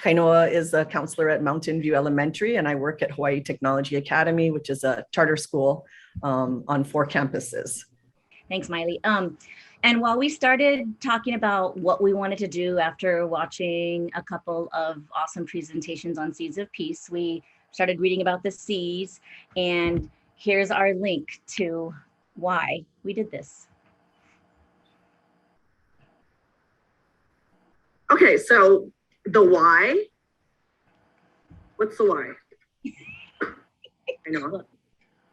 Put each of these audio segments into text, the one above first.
Kainoa is a counselor at Mountain View Elementary, and I work at Hawaii Technology Academy, which is a charter school on 4 campuses. Thanks, Maile. And while we started talking about what we wanted to do after watching a couple of awesome presentations on Seeds of Peace, we started reading about the C's, and here's our link to why we did this. Okay, so the why, what's the why? I know.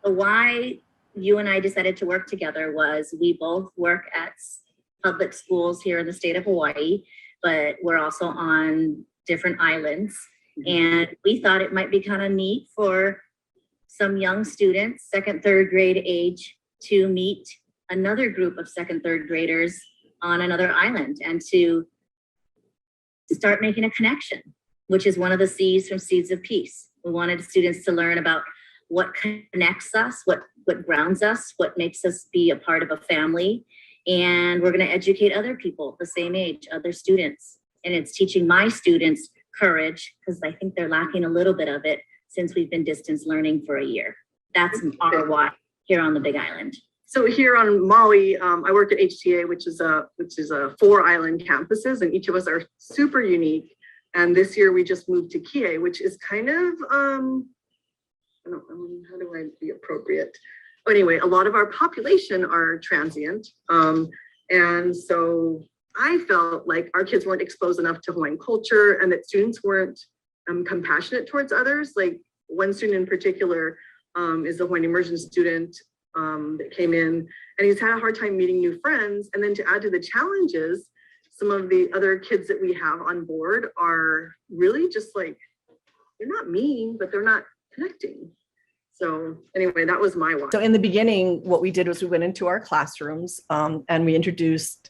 The why you and I decided to work together was we both work at public schools here in the state of Hawaii, but we're also on different islands. And we thought it might be kind of neat for some young students, 2nd, 3rd grade age, to meet another group of 2nd, 3rd graders on another island and to start making a connection, which is one of the C's from Seeds of Peace. We wanted students to learn about what connects us, what grounds us, what makes us be a part of a family. And we're going to educate other people the same age, other students. And it's teaching my students courage, because I think they're lacking a little bit of it since we've been distance learning for a year. That's our why here on the Big Island. So here on Maui, I work at HTA, which is a 4 island campuses, and each of us are super unique. And this year we just moved to Kihei, which is kind of, how do I be appropriate? Anyway, a lot of our population are transient. And so I felt like our kids weren't exposed enough to Hawaiian culture and that students weren't compassionate towards others. Like one student in particular is a Hawaiian immersion student that came in, and he's had a hard time meeting new friends. And then to add to the challenges, some of the other kids that we have on board are really just like, they're not mean, but they're not connecting. So anyway, that was my why. So in the beginning, what we did was we went into our classrooms and we introduced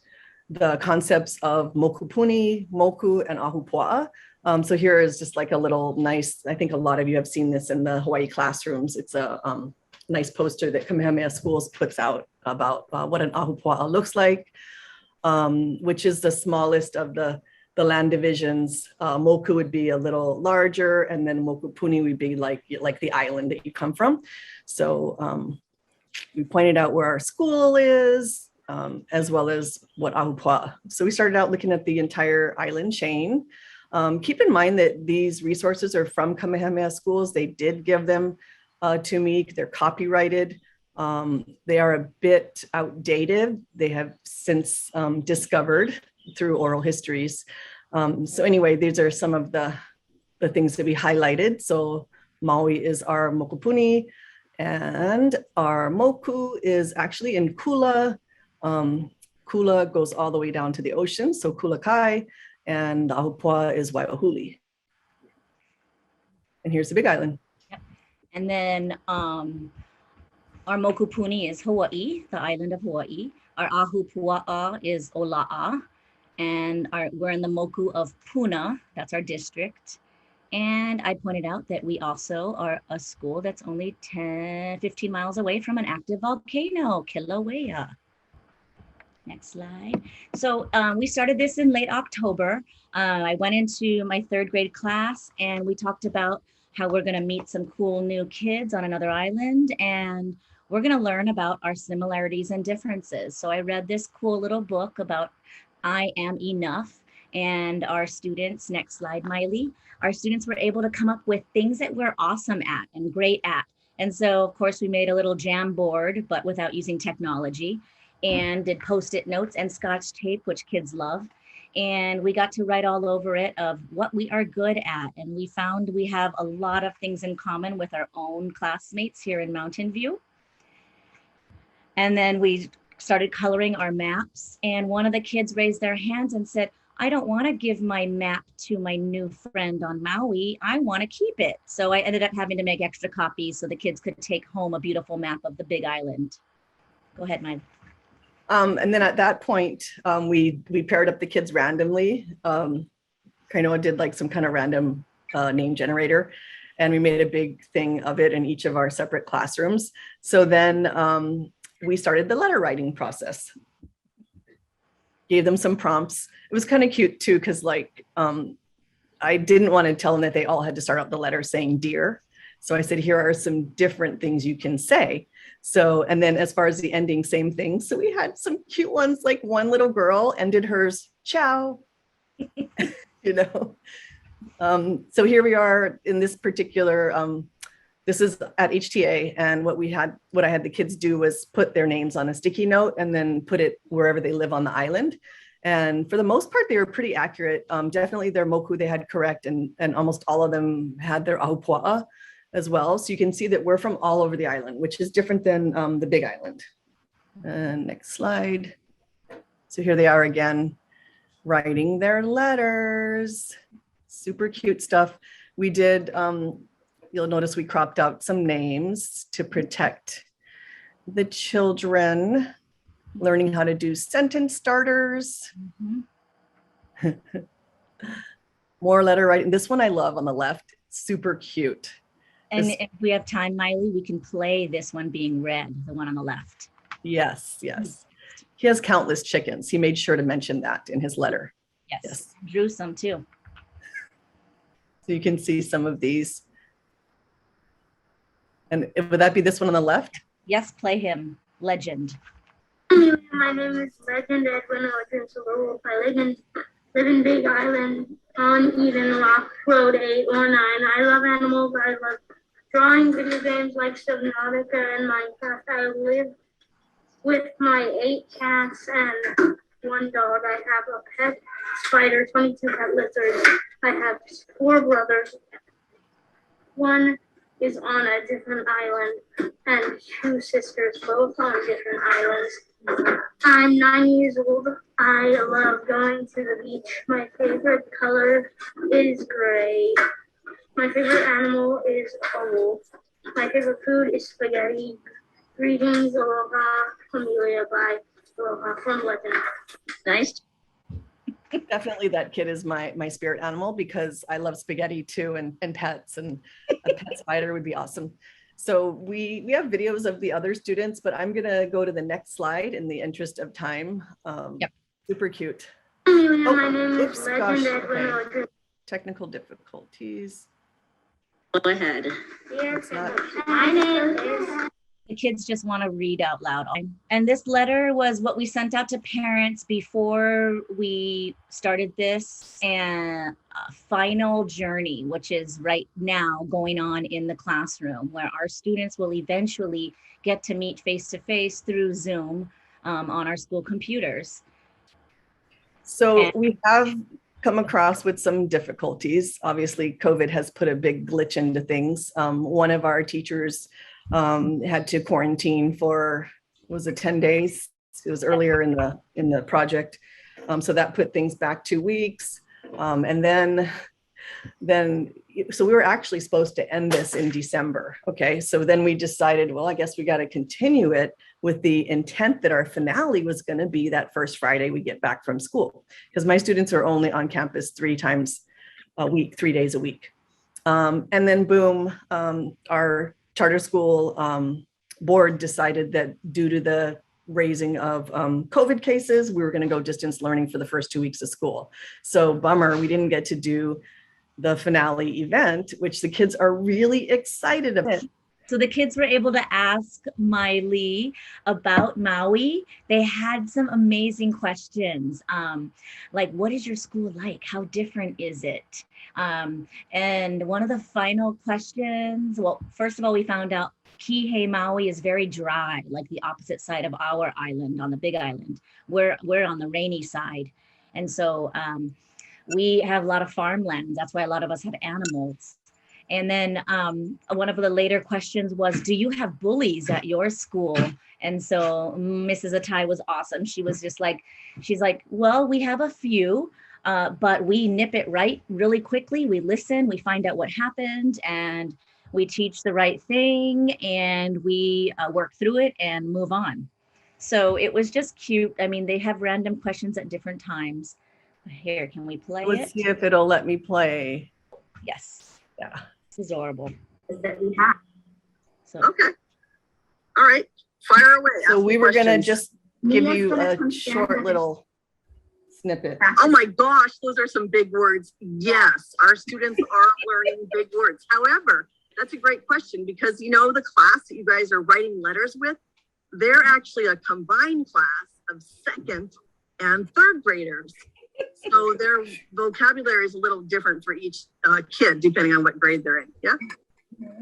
the concepts of mokupuni, moku, and ahupua'a. So here is just like a little nice, I think a lot of you have seen this in the Hawaii classrooms. It's a nice poster that Kamehameha Schools puts out about what an ahupua'a looks like, which is the smallest of the land divisions. Moku would be a little larger, and then mokupuni would be like the island that you come from. So we pointed out where our school is, as well as what ahupua'a. So we started out looking at the entire island chain. Keep in mind that these resources are from Kamehameha Schools. They did give them to me. They're copyrighted. They are a bit outdated. They have since discovered through oral histories. So anyway, these are some of the things that we highlighted. So Maui is our mokupuni, and our moku is actually in Kula. Kula goes all the way down to the ocean, so Kula Kai, and ahupua'a is Waiahuli. And here's the Big Island. Yep. And then our mokupuni is Hawaii, the island of Hawaii. Our ahupua'a is Ola'a. And we're in the moku of Puna, that's our district. And I pointed out that we also are a school that's only 15 miles away from an active volcano, Kilauea. Next slide. So we started this in late October. I went into my 3rd grade class and we talked about how we're gonna meet some cool new kids on another island, and we're gonna learn about our similarities and differences. So I read this cool little book about I Am Enough, and our students, next slide, Maile, our students were able to come up with things that we're awesome at and great at. And so of course we made a little jam board, but without using technology, and did Post-it notes and Scotch tape, which kids love. And we got to write all over it of what we are good at. And we found we have a lot of things in common with our own classmates here in Mountain View. And then we started coloring our maps, and one of the kids raised their hands and said, I don't want to give my map to my new friend on Maui. I want to keep it. So I ended up having to make extra copies so the kids could take home a beautiful map of the Big Island. Go ahead, Maile. And then at that point, we paired up the kids randomly. Kainoa did like some kind of random name generator, and we made a big thing of it in each of our separate classrooms. So then we started the letter writing process. Gave them some prompts. It was kind of cute too, because like I didn't want to tell them that they all had to start out the letter saying dear. So I said, here are some different things you can say. So, and then as far as the ending, same thing. So we had some cute ones, like one little girl ended hers, ciao, you know. So here we are in this particular, this is at HTA, and what I had the kids do was put their names on a sticky note and then put it wherever they live on the island. And for the most part, they were pretty accurate. Definitely their moku they had correct, and almost all of them had their ahupua'a as well. So you can see that we're from all over the island, which is different than the big island. And next slide. So here they are again, writing their letters. Super cute stuff. We did, you'll notice we cropped out some names to protect the children, learning how to do sentence starters. Mm-hmm. More letter writing. This one I love on the left, super cute. And if we have time, Maile, we can play this one being read, the one on the left. Yes, yes. He has countless chickens. He made sure to mention that in his letter. Yes. Drew some too. So you can see some of these. And would that be this one on the left? Yes, play him. Legend. My name is Legend Edwin Orton. I live in Big Island on Eden Rock Road 819. I love animals. I love drawing video games like Subnautica and Minecraft. I live with my 8 cats and 1 dog. I have a pet spider, 22 pet lizards. I have 4 brothers. 1 is on a different island and 2 sisters, both on different islands. I'm 9 years old. I love going to the beach. My favorite color is gray. My favorite animal is a wolf. My favorite food is spaghetti. Greetings, aloha, Amelia, bye. Aloha from Legend. Nice. Definitely that kid is my spirit animal, because I love spaghetti too, and pets, and a pet spider would be awesome. So we have videos of the other students, but I'm gonna go to the next slide in the interest of time. Yep. Super cute. Amelia, my name Oops, is gosh, Legend Edwin okay. Orton. Technical difficulties. Go ahead. Yes, not- my name is. The kids just want to read out loud. And this letter was what we sent out to parents before we started this and final journey, which is right now going on in the classroom, where our students will eventually get to meet face-to-face through Zoom on our school computers. So we have come across with some difficulties. Obviously, COVID has put a big glitch into things. One of our teachers had to quarantine for, was it 10 days? It was earlier in the project. So that put things back 2 weeks. And then, so we were actually supposed to end this in December. Okay. So then we decided, well, I guess we got to continue it with the intent that our finale was going to be that first Friday we get back from school, because my students are only on campus 3 times a week, 3 days a week. And then boom, our charter school board decided that due to the raising of COVID cases, we were going to go distance learning for the first 2 weeks of school. So bummer, we didn't get to do the finale event, which the kids are really excited about. So the kids were able to ask Maile about Maui. They had some amazing questions, like, what is your school like? How different is it? And one of the final questions, well, first of all, we found out Kihei Maui is very dry, like the opposite side of our island on the Big Island. We're on the rainy side. And so we have a lot of farmlands. That's why a lot of us have animals. And then one of the later questions was, do you have bullies at your school? And so Mrs. Atay was awesome. She was just like, she's like, well, we have a few, but we nip it right really quickly. We listen, we find out what happened, and we teach the right thing, and we work through it and move on. So it was just cute. I mean, they have random questions at different times. Here, can we play Let's it? see if it'll let me play. Yes. Yeah. It's adorable. That we have. So Okay. All right. Fire away. So Ask we me were going to questions. just give Mia's you gonna a come short down. little Snippet. Oh my gosh, those are some big words. Yes, our students are learning big words. However, that's a great question because you know the class that you guys are writing letters with, they're actually a combined class of second and third graders. So their vocabulary is a little different for each kid, depending on what grade they're in. Yeah.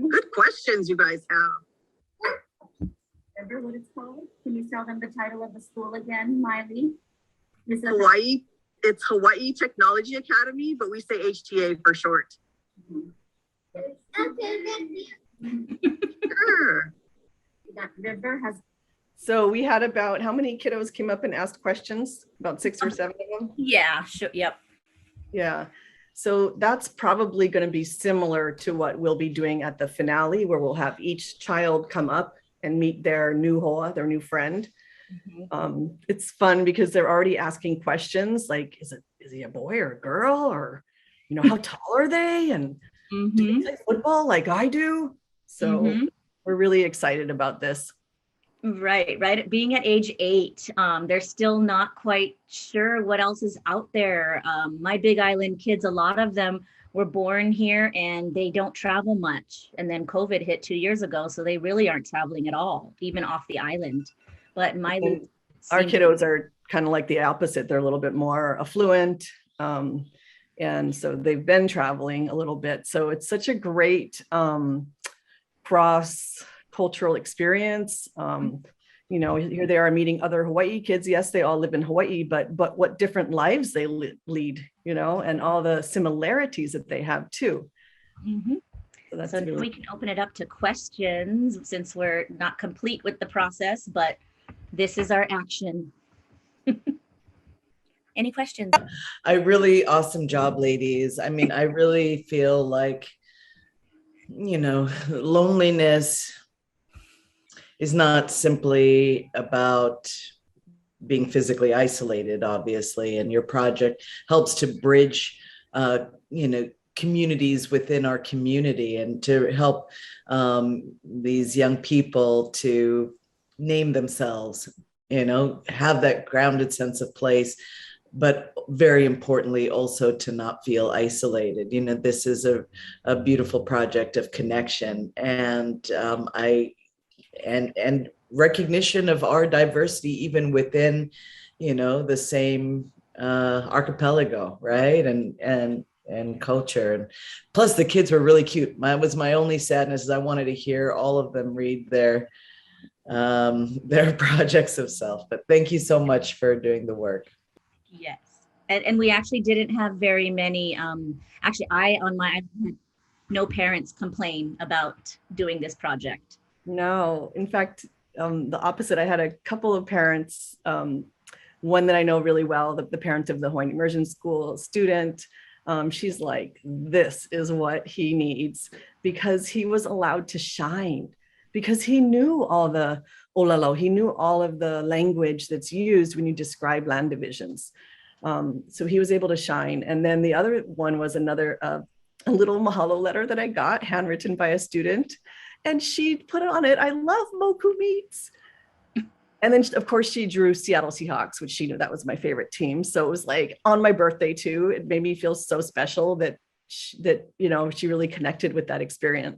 Good questions you guys have. Remember what it's called? Can you tell them the title of the school again, Maile? Hawaii. It's Hawaii Technology Academy, but we say HTA for short. Sure. That river has. So we had about, how many kiddos came up and asked questions? About 6 or 7 of them? Yeah, sure. Yep. Yeah. So that's probably going to be similar to what we'll be doing at the finale, where we'll have each child come up and meet their new hoa, their new friend. It's fun because they're already asking questions like, is he a boy or a girl? Or, how tall are they? And do they play football like I do? So we're really excited about this. Right. Being at age 8, they're still not quite sure what else is out there. My Big Island kids, a lot of them were born here and they don't travel much. And then COVID hit 2 years ago, so they really aren't traveling at all, even off the island. But our kiddos are kind of like the opposite. They're a little bit more affluent. And so they've been traveling a little bit. So it's such a great cross-cultural experience. Here they are meeting other Hawaii kids. Yes, they all live in Hawaii, but what different lives they lead, and all the similarities that they have too. So we can open it up to questions since we're not complete with the process, but this is our action. Any questions? A really awesome job, ladies. I mean, I really feel like, loneliness is not simply about being physically isolated, obviously, and your project helps to bridge, communities within our community and to help these young people to name themselves, have that grounded sense of place, but very importantly, also to not feel isolated. This is a beautiful project of connection and and recognition of our diversity, even within, the same archipelago, right? And culture. And plus the kids were really cute. My only sadness is I wanted to hear all of them read their projects of self. But thank you so much for doing the work. Yes. And we actually didn't have very many, I had no parents complain about doing this project. No, in fact, the opposite. I had a couple of parents, one that I know really well, the parent of the Hawaiian Immersion School student. She's like, this is what he needs, because he was allowed to shine, because he knew all the olalo, he knew all of the language that's used when you describe land divisions. So he was able to shine. And then the other one was another a little mahalo letter that I got handwritten by a student. And she put on it, I love moku meats. And then, of course, she drew Seattle Seahawks, which she knew that was my favorite team. So it was like on my birthday, too. It made me feel so special that she really connected with that experience.